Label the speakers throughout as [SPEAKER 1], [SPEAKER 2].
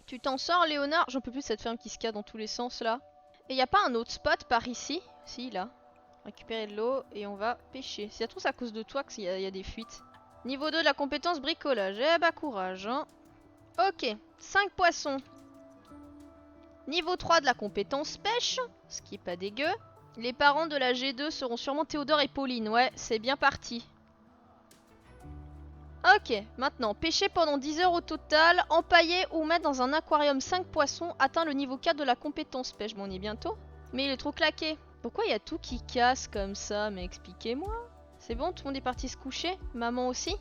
[SPEAKER 1] Tu t'en sors, Léonard? J'en peux plus de cette ferme qui se casse dans tous les sens là. Et y a pas un autre spot par ici? Si, là. Récupérer de l'eau et on va pêcher. Si ça se trouve, c'est à cause de toi qu'il y a des fuites. Niveau 2 de la compétence bricolage. Eh bah, courage, hein. Ok, 5 poissons. Niveau 3 de la compétence pêche, ce qui est pas dégueu. Les parents de la G2 seront sûrement Théodore et Pauline. Ouais, c'est bien parti. Ok, maintenant, pêcher pendant 10 heures au total, empailler ou mettre dans un aquarium 5 poissons, atteint le niveau 4 de la compétence pêche. Bon, on y est bientôt. Mais il est trop claqué. Pourquoi il y a tout qui casse comme ça? Mais expliquez-moi. C'est bon, tout le monde est parti se coucher? Maman aussi?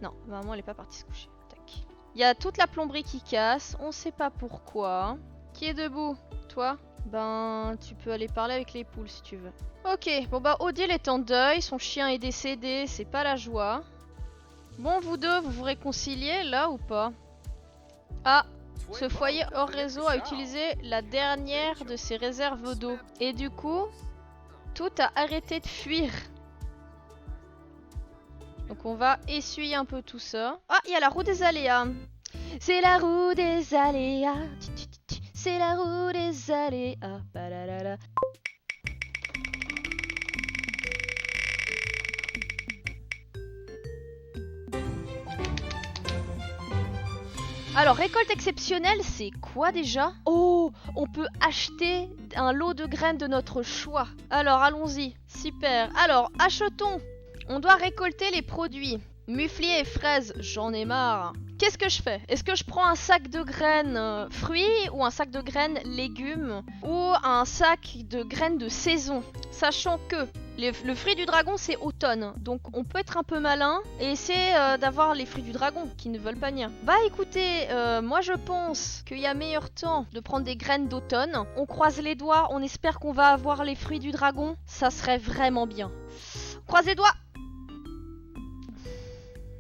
[SPEAKER 1] Non, maman elle est pas partie se coucher. Tac. Il y a toute la plomberie qui casse, on sait pas pourquoi. Qui est debout? Toi? Ben, tu peux aller parler avec les poules si tu veux. Ok, bon bah Odile est en deuil, son chien est décédé, c'est pas la joie. Bon, vous deux, vous vous réconciliez là ou pas? Ah, ce foyer hors réseau a utilisé la dernière de ses réserves d'eau. Et du coup, tout a arrêté de fuir. Donc on va essuyer un peu tout ça. Ah, il y a la roue des aléas. C'est la roue des aléas. C'est la roue des aléas. Balalala. Alors, récolte exceptionnelle, c'est quoi déjà? Oh, on peut acheter un lot de graines de notre choix. Alors, allons-y. Super. Alors, achetons. On doit récolter les produits. Muflier et fraises, j'en ai marre. Qu'est-ce que je fais? Est-ce que je prends un sac de graines fruits ou un sac de graines légumes ou un sac de graines de saison? Sachant que le fruit du dragon c'est automne, donc on peut être un peu malin et essayer d'avoir les fruits du dragon qui ne veulent pas venir. Bah écoutez, moi je pense qu'il y a meilleur temps de prendre des graines d'automne. On croise les doigts, on espère qu'on va avoir les fruits du dragon, ça serait vraiment bien. Croise les doigts!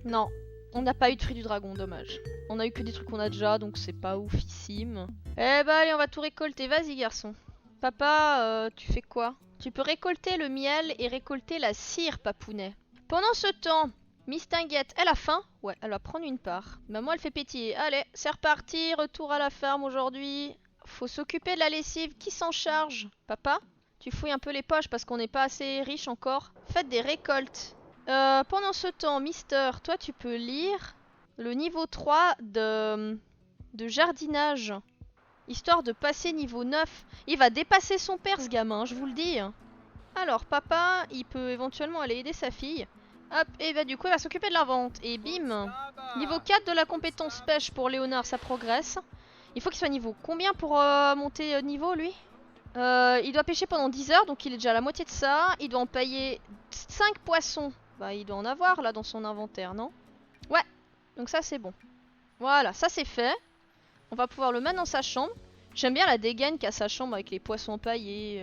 [SPEAKER 1] Non, on n'a pas eu de fruits du dragon, dommage. On a eu que des trucs qu'on a déjà, donc c'est pas oufissime. Eh bah allez, on va tout récolter, vas-y garçon. Papa, tu fais quoi? Tu peux récolter le miel et récolter la cire, papounet. Pendant ce temps, Miss Tinguette, elle a faim? Ouais, elle va prendre une part. Maman, elle fait pétiller. Allez, c'est reparti, retour à la ferme aujourd'hui. Faut s'occuper de la lessive, qui s'en charge? Papa? Tu fouilles un peu les poches parce qu'on n'est pas assez riche encore. Faites des récoltes. Pendant ce temps, Mister, toi tu peux lire le niveau 3 de jardinage. Histoire de passer niveau 9. Il va dépasser son père ce gamin, je vous le dis. Alors papa, il peut éventuellement aller aider sa fille. Hop, et bah du coup il va s'occuper de la vente. Et bim. Niveau 4 de la compétence pêche pour Léonard, ça progresse. Il faut qu'il soit niveau combien pour monter niveau lui? Il doit pêcher pendant 10 heures, donc il est déjà à la moitié de ça. Il doit en payer 5 poissons. Bah il doit en avoir là dans son inventaire, non? Ouais, donc ça c'est bon. Voilà, ça c'est fait. On va pouvoir le mettre dans sa chambre. J'aime bien la dégaine qu'a sa chambre avec les poissons paillés.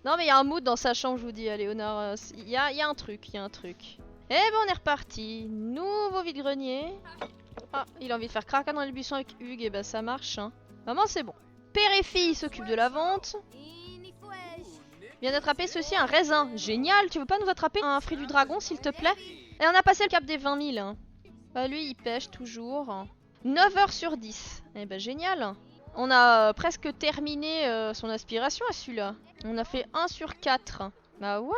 [SPEAKER 1] Non mais il y a un mood dans sa chambre, je vous dis, Léonard. Il y a un truc, il y a un truc. Et ben on est reparti. Nouveau vide-grenier. Ah, il a envie de faire craquer dans les buissons avec Hugues, et ben ça marche. Hein. Maman c'est bon. Père et fille s'occupent de la vente. Viens d'attraper ceci, un raisin. Génial, tu veux pas nous attraper un fruit du dragon s'il te plaît? Et on a passé le cap des 20 000. Hein. Bah lui il pêche toujours. 9 heures sur 10. Eh ben génial. On a presque terminé son aspiration à celui-là. On a fait 1 sur 4. Bah ouais.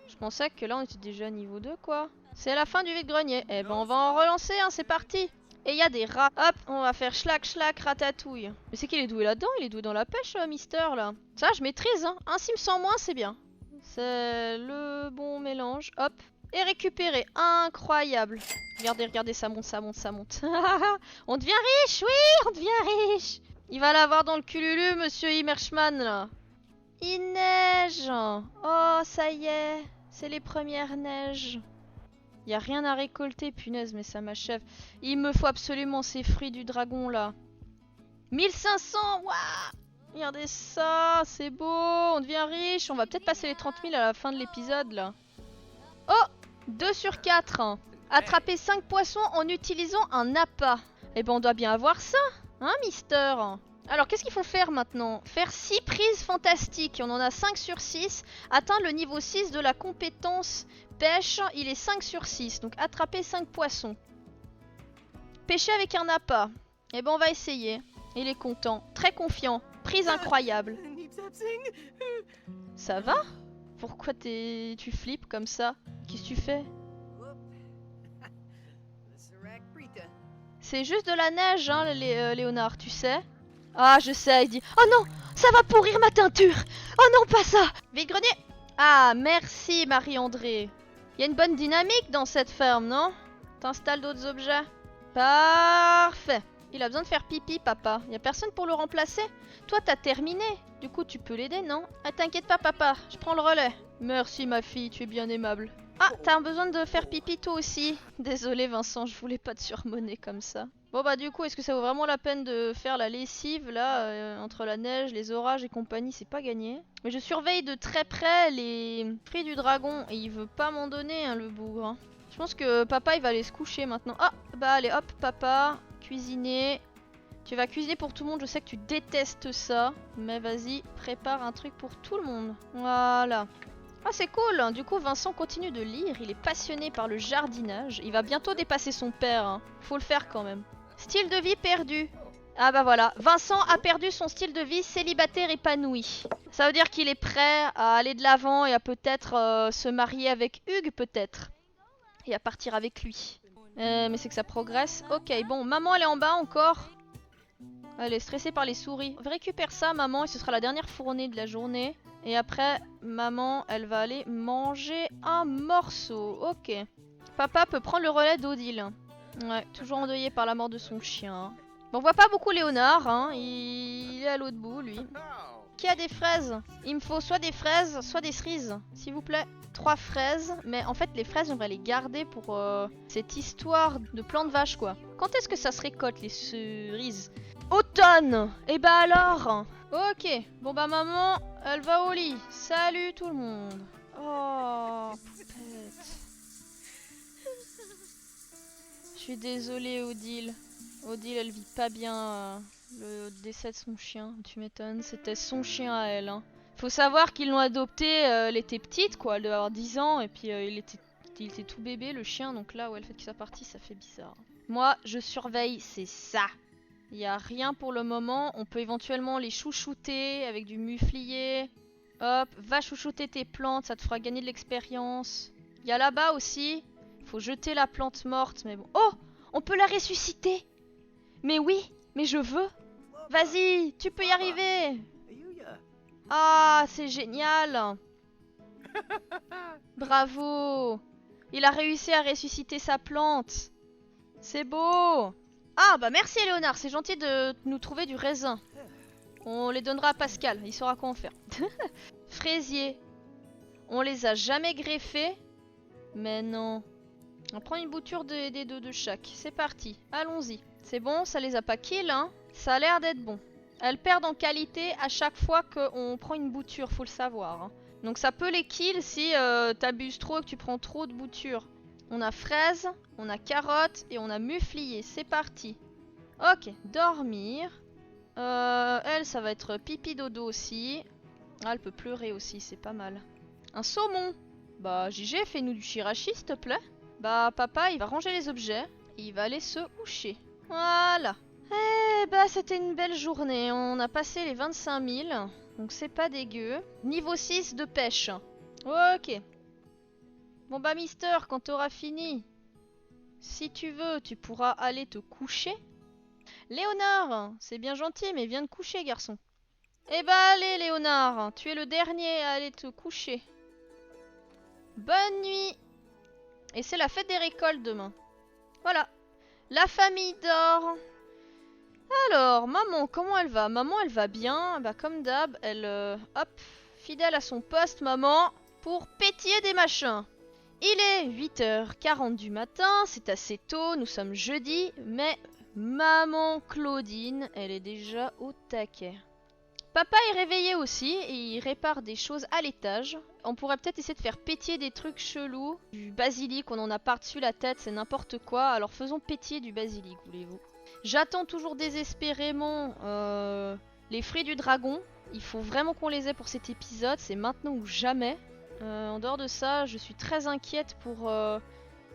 [SPEAKER 1] Je pensais que là on était déjà niveau 2 quoi. C'est la fin du vide-grenier. Eh ben on va en relancer, hein, c'est parti. Et il y a des rats. Hop, on va faire schlac schlac ratatouille. Mais c'est qu'il est doué là-dedans, il est doué dans la pêche, Mister là. Ça, je maîtrise, hein. Un sim sans moins, c'est bien. C'est le bon mélange. Hop. Et récupérer. Incroyable. Regardez, regardez, ça monte, ça monte, ça monte. On devient riche, oui, on devient riche. Il va l'avoir dans le cululu, monsieur Immerschmann là. Il neige. Oh, ça y est. C'est les premières neiges. Y a rien à récolter, punaise, mais ça m'achève. Il me faut absolument ces fruits du dragon, là. 1500, waouh! Regardez ça, c'est beau, on devient riche. On va peut-être passer les 30 000 à la fin de l'épisode, là. Oh! 2 sur 4. Attraper 5 poissons en utilisant un appât. Eh ben, on doit bien avoir ça, hein, Mister? Alors, qu'est-ce qu'il faut faire maintenant? Faire 6 prises fantastiques. On en a 5 sur 6. Atteindre le niveau 6 de la compétence pêche. Il est 5 sur 6. Donc, attraper 5 poissons. Pêcher avec un appât. Eh ben, on va essayer. Il est content, très confiant, prise incroyable. Ça va? Pourquoi tu flippes comme ça? Qu'est-ce que tu fais? C'est juste de la neige, hein, Léonard, tu sais? Ah, je sais, il dit. Oh non, ça va pourrir ma teinture. Oh non, pas ça. Vide-grenier. Ah, merci Marie-André. Il y a une bonne dynamique dans cette ferme, non? T'installes d'autres objets? Parfait. Il a besoin de faire pipi, papa. Y a personne pour le remplacer? Toi, t'as terminé. Du coup, tu peux l'aider, non? Ah, t'inquiète pas, papa. Je prends le relais. Merci, ma fille. Tu es bien aimable. Ah, t'as besoin de faire pipi, toi aussi. Désolé, Vincent. Je voulais pas te surmonner comme ça. Bon, bah, du coup, est-ce que ça vaut vraiment la peine de faire la lessive, là, entre la neige, les orages et compagnie? C'est pas gagné. Mais je surveille de très près les fruits du dragon. Et il veut pas m'en donner, hein, le bougre. Hein. Je pense que papa, il va aller se coucher maintenant. Ah, bah, allez, hop, papa. Cuisiner. Tu vas cuisiner pour tout le monde, je sais que tu détestes ça. Mais vas-y, prépare un truc pour tout le monde. Voilà. Ah, c'est cool. Du coup, Vincent continue de lire. Il est passionné par le jardinage. Il va bientôt dépasser son père. Hein. Faut le faire quand même. Style de vie perdu. Ah bah voilà. Vincent a perdu son style de vie célibataire épanoui. Ça veut dire qu'il est prêt à aller de l'avant et à peut-être se marier avec Hugues, peut-être. Et à partir avec lui. Mais c'est que ça progresse. Ok, bon, maman elle est en bas encore. Elle est stressée par les souris. Récupère ça, maman, et ce sera la dernière fournée de la journée. Et après, maman, elle va aller manger un morceau. Ok. Papa peut prendre le relais d'Odile. Ouais, toujours endeuillé par la mort de son chien. Bon, on voit pas beaucoup Léonard, hein. Il est à l'autre bout, lui. Qui a des fraises? Il me faut soit des fraises, soit des cerises, s'il vous plaît. 3 fraises, mais en fait les fraises on va les garder pour cette histoire de plan de vache quoi. Quand est-ce que ça se récolte les cerises? Automne. Et bah alors. Ok, bon bah maman, elle va au lit. Salut tout le monde. Oh, poupette. Je suis désolée Odile. Odile elle vit pas bien le décès de son chien, tu m'étonnes. C'était son chien à elle hein. Faut savoir qu'ils l'ont adopté, elle était petite quoi, elle devait avoir 10 ans et puis il était tout bébé le chien donc là ouais le fait qu'il soit parti ça fait bizarre. Moi je surveille, c'est ça. Il y a rien pour le moment, on peut éventuellement les chouchouter avec du muflier. Hop, va chouchouter tes plantes, ça te fera gagner de l'expérience. Il y a là-bas aussi, faut jeter la plante morte mais bon. Oh, on peut la ressusciter. Mais oui, mais je veux. Vas-y, tu peux y arriver. Ah, c'est génial. Bravo. Il a réussi à ressusciter sa plante. C'est beau. Ah, bah merci Léonard, c'est gentil de nous trouver du raisin. On les donnera à Pascal, il saura quoi en faire. Fraisier. On les a jamais greffés. Mais non. On prend une bouture des deux de chaque. C'est parti, allons-y. C'est bon, ça les a pas kill, hein. Ça a l'air d'être bon. Elles perdent en qualité à chaque fois qu'on prend une bouture, faut le savoir. Hein. Donc ça peut les kill si t'abuses trop et que tu prends trop de boutures. On a fraise, on a carotte et on a muflier. C'est parti. Ok, dormir. Elle, ça va être pipi dodo aussi. Ah, elle peut pleurer aussi, c'est pas mal. Un saumon. Bah, JG, fais-nous du chirachi, s'il te plaît. Bah, papa, il va ranger les objets. Et il va aller se coucher. Voilà. Eh bah c'était une belle journée, on a passé les 25 000, donc c'est pas dégueu. Niveau 6 de pêche. Ok. Bon bah Mister, quand t'auras fini, si tu veux, tu pourras aller te coucher. Léonard, c'est bien gentil, mais viens te coucher garçon. Eh bah allez Léonard, tu es le dernier à aller te coucher. Bonne nuit. Et c'est la fête des récoltes demain. Voilà. La famille dort. Alors, maman, comment elle va? Maman, elle va bien. Bah, comme d'hab, elle... hop, fidèle à son poste, maman, pour pétiller des machins. Il est 8h40 du matin, c'est assez tôt, nous sommes jeudi, mais maman Claudine, elle est déjà au taquet. Papa est réveillé aussi, et il répare des choses à l'étage. On pourrait peut-être essayer de faire pétiller des trucs chelous. Du basilic, on en a par-dessus la tête, c'est n'importe quoi. Alors faisons pétiller du basilic, voulez-vous? J'attends toujours désespérément les fruits du dragon. Il faut vraiment qu'on les ait pour cet épisode, c'est maintenant ou jamais. En dehors de ça, je suis très inquiète pour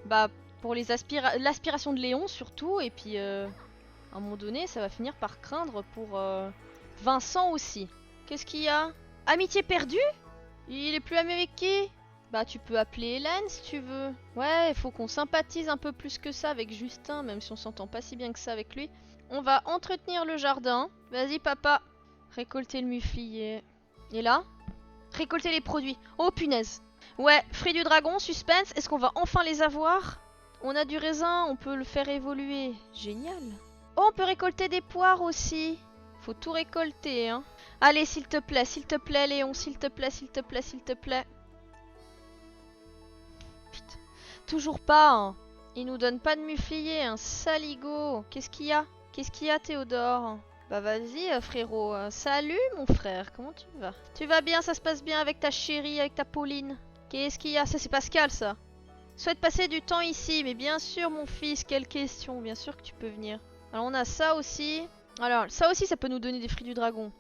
[SPEAKER 1] l'aspiration de Léon surtout, et puis À un moment donné, ça va finir par craindre pour Vincent aussi. Qu'est-ce qu'il y a? Amitié perdue? Il est plus ami avec qui? Bah tu peux appeler Hélène si tu veux. Ouais, il faut qu'on sympathise un peu plus que ça avec Justin, même si on s'entend pas si bien que ça avec lui. On va entretenir le jardin. Vas-y papa. Récolter le muflier. Et là? Récolter les produits. Oh punaise. Ouais, fruits du dragon, suspense. Est-ce qu'on va enfin les avoir? On a du raisin, on peut le faire évoluer. Génial. Oh, on peut récolter des poires aussi. Faut tout récolter, hein. Allez, s'il te plaît, Léon, s'il te plaît, s'il te plaît, s'il te plaît. Putain. Toujours pas, hein. Il nous donne pas de muflier, un saligo. Qu'est-ce qu'il y a? Qu'est-ce qu'il y a, Théodore? Bah vas-y, frérot. Salut, mon frère. Comment tu vas? Tu vas bien? Ça se passe bien avec ta chérie, avec ta Pauline? Qu'est-ce qu'il y a? Ça, c'est Pascal, ça. Souhaite passer du temps ici. Mais bien sûr, mon fils, quelle question. Bien sûr que tu peux venir. Alors, on a ça aussi. Alors, ça aussi, ça peut nous donner des fruits du dragon.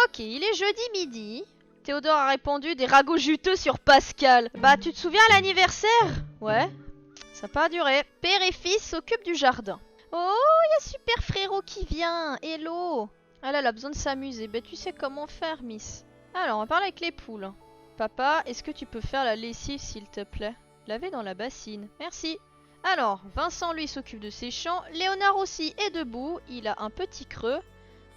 [SPEAKER 1] Ok, il est jeudi midi. Théodore a répandu des ragots juteux sur Pascal. Bah, tu te souviens à l'anniversaire? Ouais. Ça n'a pas duré. Père et fils s'occupent du jardin. Oh, il y a super frérot qui vient. Hello. Ah là, elle a besoin de s'amuser. Bah, tu sais comment faire, miss. Alors, on va parler avec les poules. Papa, est-ce que tu peux faire la lessive, s'il te plaît? Laver dans la bassine. Merci. Alors, Vincent, lui, s'occupe de ses champs. Léonard aussi est debout. Il a un petit creux.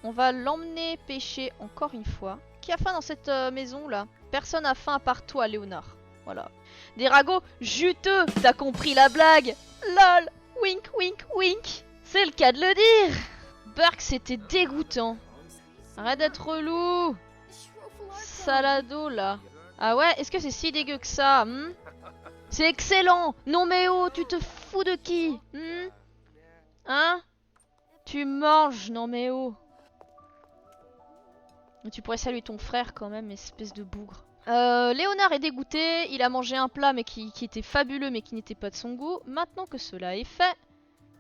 [SPEAKER 1] On va l'emmener pêcher encore une fois. Qui a faim dans cette maison-là? Personne n'a faim à part toi, Léonard. Voilà. Des ragots juteux. T'as compris la blague? Lol. Wink, wink, wink. C'est le cas de le dire. Burke, c'était dégoûtant. Arrête d'être relou. Salado, là. Ah ouais, est-ce que c'est si dégueu que ça? C'est excellent. Non mais oh, tu te fous de qui? Hein? Tu manges, non mais oh. Tu pourrais saluer ton frère quand même, espèce de bougre. Léonard est dégoûté, il a mangé un plat mais qui était fabuleux mais qui n'était pas de son goût. Maintenant que cela est fait,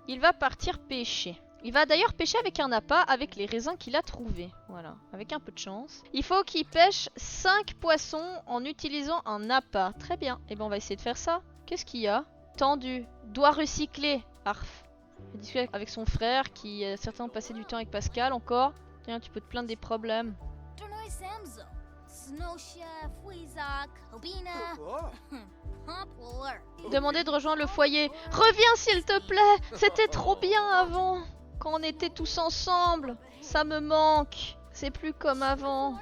[SPEAKER 1] il va partir pêcher. Il va d'ailleurs pêcher avec un appât avec les raisins qu'il a trouvés. Voilà, avec un peu de chance. Il faut qu'il pêche 5 poissons en utilisant un appât. Très bien, et ben on va essayer de faire ça. Qu'est-ce qu'il y a? Tendu, doigt recyclé. Arf. Il discute avec son frère qui a certainement passé du temps avec Pascal encore. Tiens, tu peux te plaindre des problèmes. Demandez de rejoindre le foyer. Reviens s'il te plaît. C'était trop bien avant. Quand on était tous ensemble. Ça me manque. C'est plus comme avant.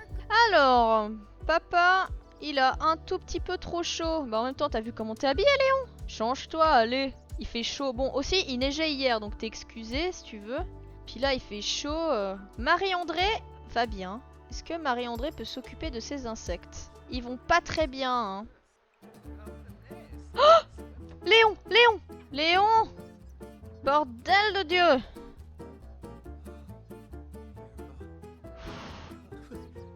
[SPEAKER 1] Alors, papa, il a un tout petit peu trop chaud. Bah en même temps, t'as vu comment t'es habillé, Léon? Change-toi, allez. Il fait chaud. Bon, aussi, il neigeait hier, donc t'es excusé si tu veux. Puis là, il fait chaud. Marie-André va bien. Est-ce que Marie-André peut s'occuper de ces insectes? Ils vont pas très bien, hein. Oh! Léon! Léon! Léon! Bordel de Dieu!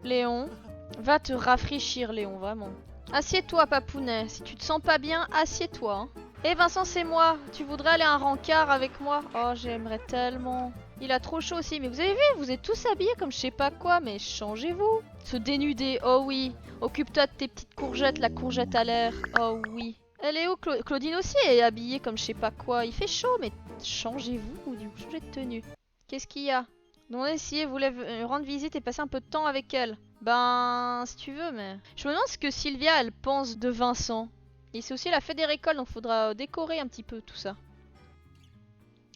[SPEAKER 1] Léon, va te rafraîchir, Léon, vraiment. Assieds-toi, papounet. Si tu te sens pas bien, assieds-toi. Hein. Eh Vincent, c'est moi. Tu voudrais aller à un rencard avec moi? Oh, j'aimerais tellement. Il a trop chaud aussi. Mais vous avez vu, vous êtes tous habillés comme je sais pas quoi. Mais changez-vous. Se dénuder, oh oui. Occupe-toi de tes petites courgettes, la courgette à l'air. Oh oui. Elle est où Claudine aussi est habillée comme je sais pas quoi. Il fait chaud, mais changez-vous. Du coup, changez de tenue. Qu'est-ce qu'il y a? Demandez si elle voulait rendre visite et passer un peu de temps avec elle. Ben, si tu veux, mais... Je me demande ce que Sylvia, elle pense de Vincent. Et c'est aussi la fête des récoltes, donc faudra décorer un petit peu tout ça.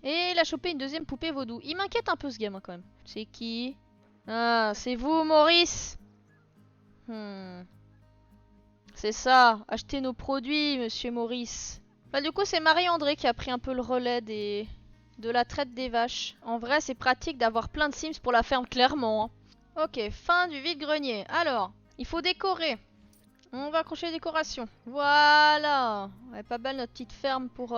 [SPEAKER 1] Et il a chopé une deuxième poupée vaudou. Il m'inquiète un peu ce gamin quand même. C'est qui? Ah, c'est vous, Maurice. C'est ça, achetez nos produits, monsieur Maurice. Bah du coup, c'est Marie-André qui a pris un peu le relais de la traite des vaches. En vrai, c'est pratique d'avoir plein de Sims pour la ferme, clairement. Hein. Ok, fin du vide-grenier. Alors, il faut décorer. On va accrocher les décorations. Voilà. Elle est pas belle notre petite ferme pour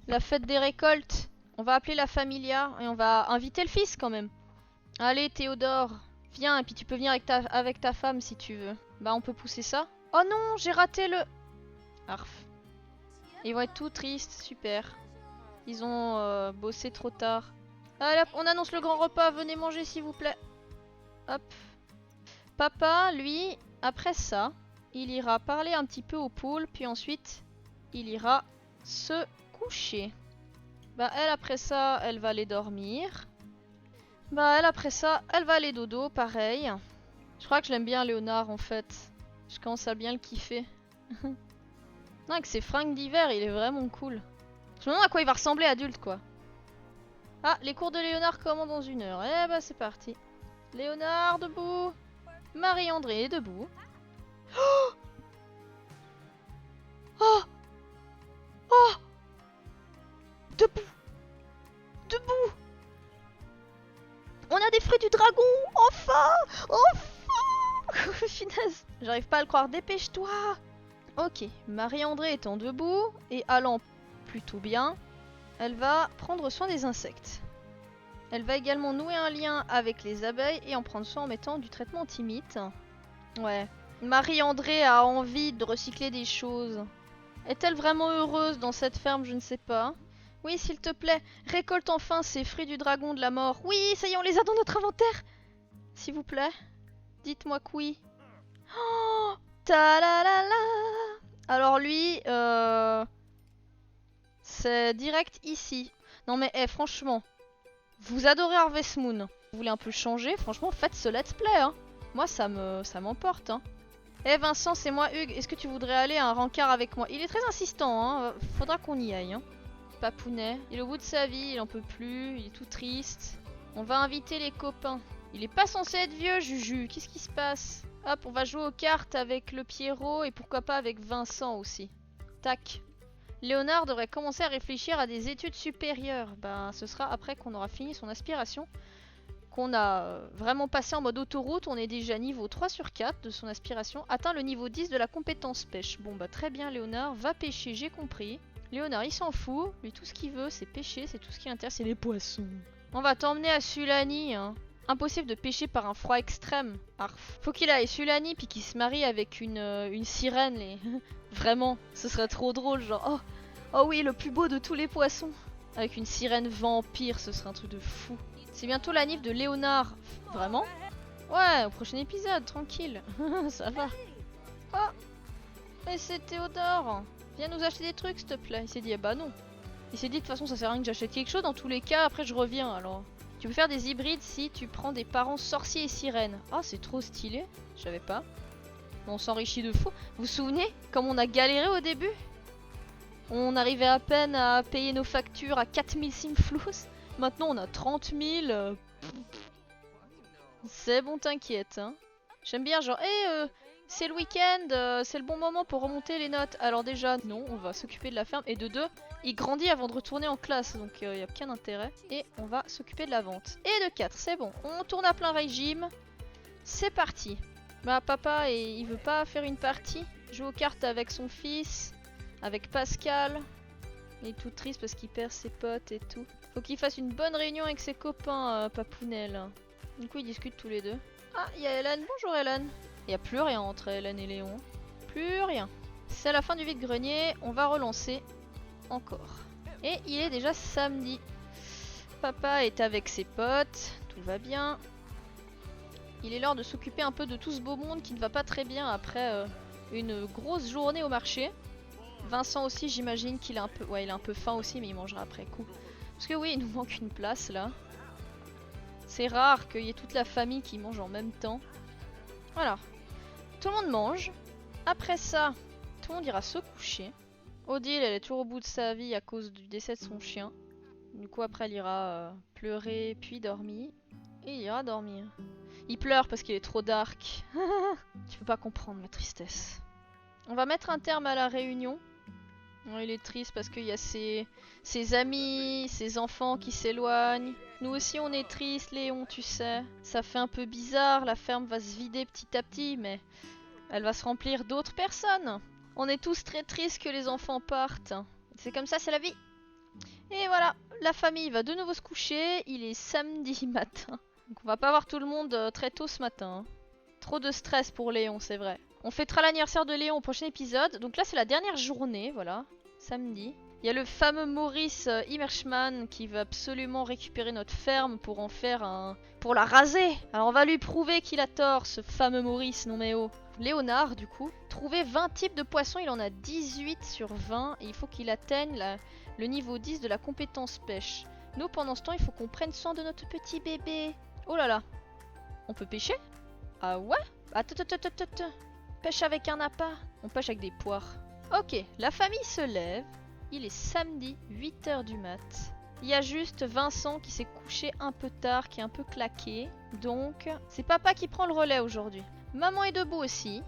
[SPEAKER 1] la fête des récoltes. On va appeler la familia et on va inviter le fils quand même. Allez Théodore, viens et puis tu peux venir avec ta femme si tu veux. Bah on peut pousser ça. Oh non, j'ai raté le... Arf. Ils vont être tout tristes, super. Ils ont bossé trop tard. Allez hop, on annonce le grand repas, venez manger s'il vous plaît. Hop. Papa, lui, après ça, il ira parler un petit peu aux poules, puis ensuite, il ira se coucher. Bah elle, après ça, elle va aller dormir. Bah elle après ça, elle va aller dodo, pareil. Je crois que je l'aime bien Léonard en fait. Je commence à bien le kiffer. Non, avec ses fringues d'hiver, il est vraiment cool. Je me demande à quoi il va ressembler adulte quoi. Ah, les cours de Léonard commencent dans 1 heure. Eh bah c'est parti. Léonard debout. Marie-André debout. Oh, oh, oh, debout. Debout. On a des fruits du dragon. Enfin. Enfin. Finesse. J'arrive pas à le croire. Dépêche-toi. Ok. Marie-André étant debout et allant plutôt bien, elle va prendre soin des insectes. Elle va également nouer un lien avec les abeilles et en prendre soin en mettant du traitement anti-mite. Ouais. Marie-André a envie de recycler des choses. Est-elle vraiment heureuse dans cette ferme? Je ne sais pas. Oui, s'il te plaît, récolte enfin ces fruits du dragon de la mort. Oui, ça y est, on les a dans notre inventaire. S'il vous plaît, dites-moi que oui. Oh, ta-la-la-la. Alors lui, c'est direct ici. Non mais, franchement, vous adorez Harvest Moon. Vous voulez un peu changer? Franchement, faites ce let's play, hein. Moi, ça m'emporte, hein. Eh Vincent, c'est moi Hugues. Est-ce que tu voudrais aller à un rencard avec moi? Il est très insistant, hein. Faudra qu'on y aille, hein. Papounet, il est au bout de sa vie, il en peut plus, il est tout triste. On va inviter les copains. Il est pas censé être vieux, Juju. Qu'est-ce qui se passe? Hop, on va jouer aux cartes avec le Pierrot et pourquoi pas avec Vincent aussi. Tac. Léonard devrait commencer à réfléchir à des études supérieures. Ben, ce sera après qu'on aura fini son aspiration. Qu'on a vraiment passé en mode autoroute. On est déjà niveau 3 sur 4 de son aspiration. Atteint le niveau 10 de la compétence pêche. Bon bah très bien Léonard, va pêcher, j'ai compris. Léonard il s'en fout. Lui tout ce qu'il veut c'est pêcher, c'est tout ce qui intéresse, c'est les poissons. On va t'emmener à Sulani, hein. Impossible de pêcher par un froid extrême. Arf. Faut qu'il aille Sulani puis qu'il se marie avec une sirène. Les... Vraiment, ce serait trop drôle, genre oh oui, le plus beau de tous les poissons. Avec une sirène vampire, ce serait un truc de fou. C'est bientôt la nif de Léonard. Vraiment? Ouais, au prochain épisode, tranquille. Ça va. Oh, et c'est Théodore. Viens nous acheter des trucs, s'il te plaît. Il s'est dit, eh bah non. Il s'est dit, de toute façon, ça sert à rien que j'achète quelque chose. Dans tous les cas, après, je reviens, alors. Tu peux faire des hybrides si tu prends des parents sorciers et sirènes. Ah, c'est trop stylé. Je savais pas. On s'enrichit de fou. Vous vous souvenez comme on a galéré au début? On arrivait à peine à payer nos factures à 4000 simflous. Maintenant on a 30 000. C'est bon, t'inquiète. Hein. J'aime bien genre, c'est le week-end, c'est le bon moment pour remonter les notes. Alors déjà, non, on va s'occuper de la ferme. Et de deux, il grandit avant de retourner en classe, donc il n'y a aucun intérêt. Et on va s'occuper de la vente. Et de 4, c'est bon. On tourne à plein régime. C'est parti. Bah papa, il veut pas faire une partie. Joue aux cartes avec son fils, avec Pascal. Il est tout triste parce qu'il perd ses potes et tout. Faut qu'il fasse une bonne réunion avec ses copains, Papounel. Du coup, ils discutent tous les deux. Ah, il y a Hélène. Bonjour Hélène. Il y a plus rien entre Hélène et Léon. Plus rien. C'est la fin du vide-grenier. On va relancer encore. Et il est déjà samedi. Papa est avec ses potes. Tout va bien. Il est l'heure de s'occuper un peu de tout ce beau monde qui ne va pas très bien après une grosse journée au marché. Vincent aussi, j'imagine qu'il a un peu... Ouais, il a un peu faim aussi, mais il mangera après coup. Parce que oui, il nous manque une place, là. C'est rare qu'il y ait toute la famille qui mange en même temps. Voilà. Tout le monde mange. Après ça, tout le monde ira se coucher. Odile, elle est toujours au bout de sa vie à cause du décès de son chien. Du coup, après, elle ira pleurer, puis dormir. Et il ira dormir. Il pleure parce qu'il est trop dark. Tu peux pas comprendre ma tristesse. On va mettre un terme à la réunion. Il est triste parce qu'il y a ses amis, ses enfants qui s'éloignent. Nous aussi on est triste, Léon, tu sais. Ça fait un peu bizarre, la ferme va se vider petit à petit, mais elle va se remplir d'autres personnes. On est tous très tristes que les enfants partent. C'est comme ça, c'est la vie. Et voilà, la famille va de nouveau se coucher. Il est samedi matin. Donc on va pas voir tout le monde très tôt ce matin. Trop de stress pour Léon, c'est vrai. On fêtera l'anniversaire de Léon au prochain épisode. Donc là, c'est la dernière journée, voilà. Samedi. Il y a le fameux Maurice Immerschmann qui veut absolument récupérer notre ferme pour en faire un... pour la raser. Alors on va lui prouver qu'il a tort, ce fameux Maurice, non mais oh. Léonard, du coup. Trouver 20 types de poissons, il en a 18 sur 20. Et il faut qu'il atteigne le niveau 10 de la compétence pêche. Nous, pendant ce temps, il faut qu'on prenne soin de notre petit bébé. Oh là là. On peut pêcher? Ah ouais? Attends. Pêche avec un appât. On pêche avec des poires. Ok, la famille se lève. Il est samedi, 8h du mat. Il y a juste Vincent qui s'est couché un peu tard, qui est un peu claqué. Donc, c'est papa qui prend le relais aujourd'hui. Maman est debout aussi.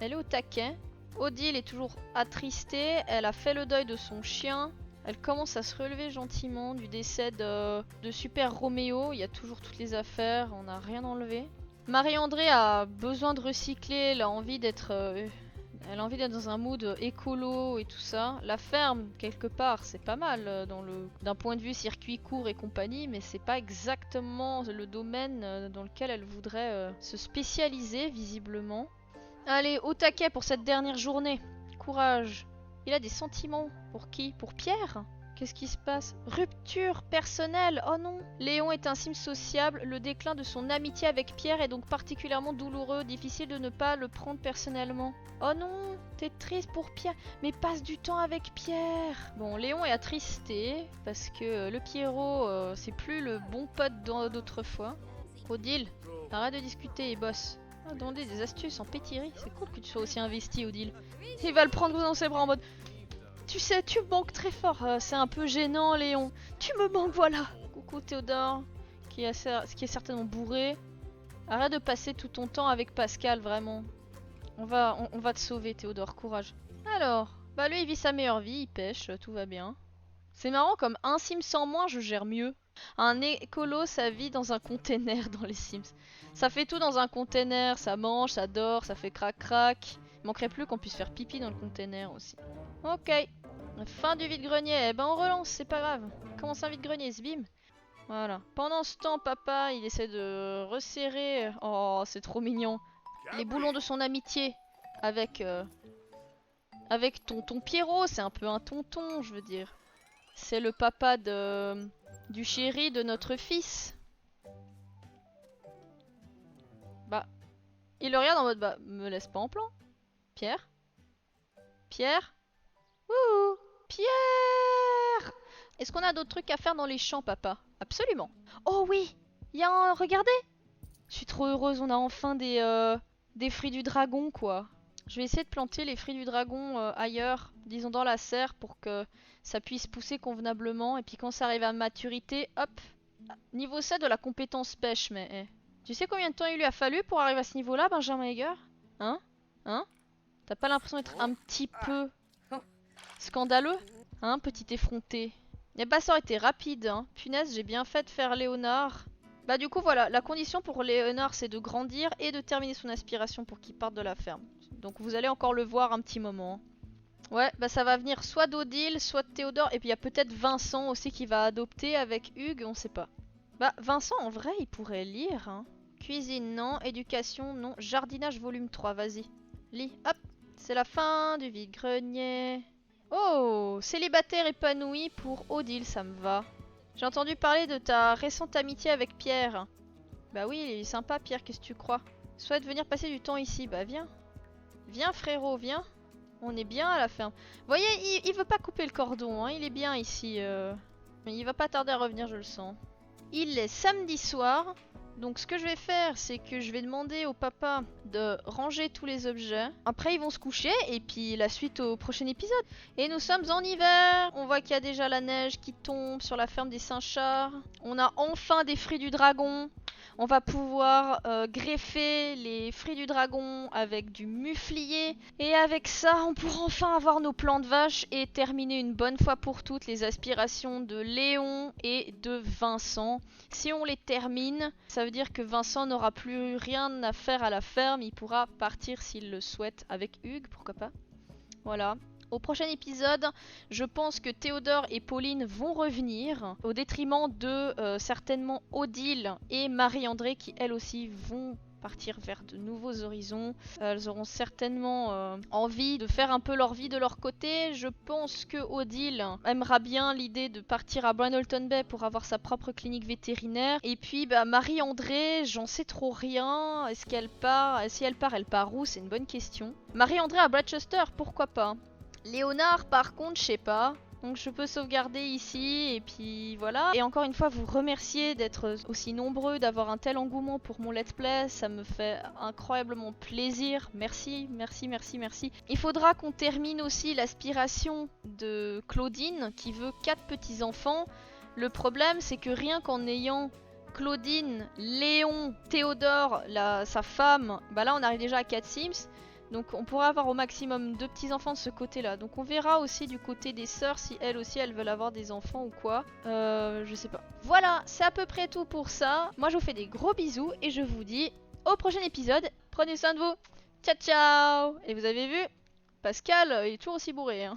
[SPEAKER 1] Elle est au taquet. Odile est toujours attristée. Elle a fait le deuil de son chien. Elle commence à se relever gentiment du décès de Super Roméo. Il y a toujours toutes les affaires. On n'a rien enlevé. Marie-André a besoin de recycler. Elle a envie d'être dans un mood écolo et tout ça. La ferme, quelque part, c'est pas mal d'un point de vue circuit court et compagnie, mais c'est pas exactement le domaine dans lequel elle voudrait se spécialiser, visiblement. Allez, au taquet pour cette dernière journée. Courage. Il a des sentiments. Pour qui? Pour Pierre? Qu'est-ce qui se passe? Rupture personnelle. Oh non. Léon est un sim sociable. Le déclin de son amitié avec Pierre est donc particulièrement douloureux. Difficile de ne pas le prendre personnellement. Oh non. T'es triste pour Pierre. Mais passe du temps avec Pierre. Bon, Léon est attristé parce que le Pierrot, c'est plus le bon pote d'autrefois. Odile, arrête de discuter et bosse. Demander des astuces en pétillerie. C'est cool que tu sois aussi investi, Odile. Il va le prendre dans ses bras en mode... Tu sais, tu me manques très fort. C'est un peu gênant, Léon. Tu me manques, voilà. Coucou, Théodore, qui est certainement bourré. Arrête de passer tout ton temps avec Pascal, vraiment. On va te sauver, Théodore, courage. Alors, bah lui, il vit sa meilleure vie, il pêche, tout va bien. C'est marrant, comme un sim sans moi, je gère mieux. Un écolo, ça vit dans un container dans les Sims. Ça fait tout dans un container, ça mange, ça dort, ça fait crac-crac. Il manquerait plus qu'on puisse faire pipi dans le container aussi. Ok. Fin du vide-grenier. Eh ben on relance, c'est pas grave. Commence un vide-grenier, bim. Voilà. Pendant ce temps, papa, il essaie de resserrer... Oh, c'est trop mignon. Les boulons de son amitié. Avec tonton Pierrot. C'est un peu un tonton, je veux dire. C'est le papa du chéri de notre fils. Bah, il le regarde en mode, bah, me laisse pas en plan. Pierre? Pierre? Ouh! Pierre! Est-ce qu'on a d'autres trucs à faire dans les champs, papa? Absolument. Oh oui! Il y a un... Regardez! Je suis trop heureuse, on a enfin des fruits du dragon, quoi. Je vais essayer de planter les fruits du dragon ailleurs, disons dans la serre, pour que ça puisse pousser convenablement. Et puis quand ça arrive à maturité, hop! Niveau 7 de la compétence pêche, mais... Tu sais combien de temps il lui a fallu pour arriver à ce niveau-là, Benjamin Hager? Hein? Hein? T'as pas l'impression d'être un petit peu scandaleux? Hein, petit effronté? Eh bah ça aurait été rapide, hein. Punaise, j'ai bien fait de faire Léonard. Bah du coup voilà, la condition pour Léonard c'est de grandir et de terminer son aspiration pour qu'il parte de la ferme. Donc vous allez encore le voir un petit moment. Ouais, bah ça va venir soit d'Odile, soit de Théodore, et puis il y a peut-être Vincent aussi qui va adopter avec Hugues, on sait pas. Bah Vincent en vrai il pourrait lire, hein. Cuisine non, éducation non, jardinage volume 3, vas-y. Lis, hop, c'est la fin du vide-grenier. Oh, célibataire épanoui pour Odile, ça me va. J'ai entendu parler de ta récente amitié avec Pierre. Bah oui, il est sympa Pierre, qu'est-ce que tu crois? Souhaite venir passer du temps ici, bah viens. Viens frérot, viens. On est bien à la ferme. Vous voyez, il veut pas couper le cordon, hein, il est bien ici. Il va pas tarder à revenir, je le sens. Il est samedi soir. Donc ce que je vais faire, c'est que je vais demander au papa de ranger tous les objets. Après ils vont se coucher et puis la suite au prochain épisode. Et nous sommes en hiver. On voit qu'il y a déjà la neige qui tombe sur la ferme des Saint-Chars. On a enfin des fruits du dragon. On va pouvoir greffer les fruits du dragon avec du muflier. Et avec ça, on pourra enfin avoir nos plants de vache et terminer une bonne fois pour toutes les aspirations de Léon et de Vincent. Si on les termine, ça veut dire que Vincent n'aura plus rien à faire à la ferme. Il pourra partir s'il le souhaite avec Hugues, pourquoi pas. Voilà. Au prochain épisode, je pense que Théodore et Pauline vont revenir, au détriment de certainement Odile et Marie-André qui elles aussi vont partir vers de nouveaux horizons. Elles auront certainement envie de faire un peu leur vie de leur côté. Je pense que Odile aimera bien l'idée de partir à Brandleton Bay pour avoir sa propre clinique vétérinaire. Et puis bah, Marie-André, j'en sais trop rien. Est-ce qu'elle part? Si elle part où? C'est une bonne question. Marie-André à Bradchester, pourquoi pas? Léonard, par contre, je sais pas. Donc je peux sauvegarder ici et puis voilà. Et encore une fois vous remercier d'être aussi nombreux, d'avoir un tel engouement pour mon let's play, ça me fait incroyablement plaisir. Merci, merci, merci, merci. Il faudra qu'on termine aussi l'aspiration de Claudine qui veut 4 petits-enfants. Le problème c'est que rien qu'en ayant Claudine, Léon, Théodore, sa femme, bah là on arrive déjà à 4 Sims. Donc on pourra avoir au maximum 2 petits enfants de ce côté là. Donc on verra aussi du côté des sœurs si elles aussi elles veulent avoir des enfants ou quoi. Je sais pas. Voilà, c'est à peu près tout pour ça. Moi je vous fais des gros bisous et je vous dis au prochain épisode. Prenez soin de vous. Ciao ciao. Et vous avez vu, Pascal il est toujours aussi bourré hein.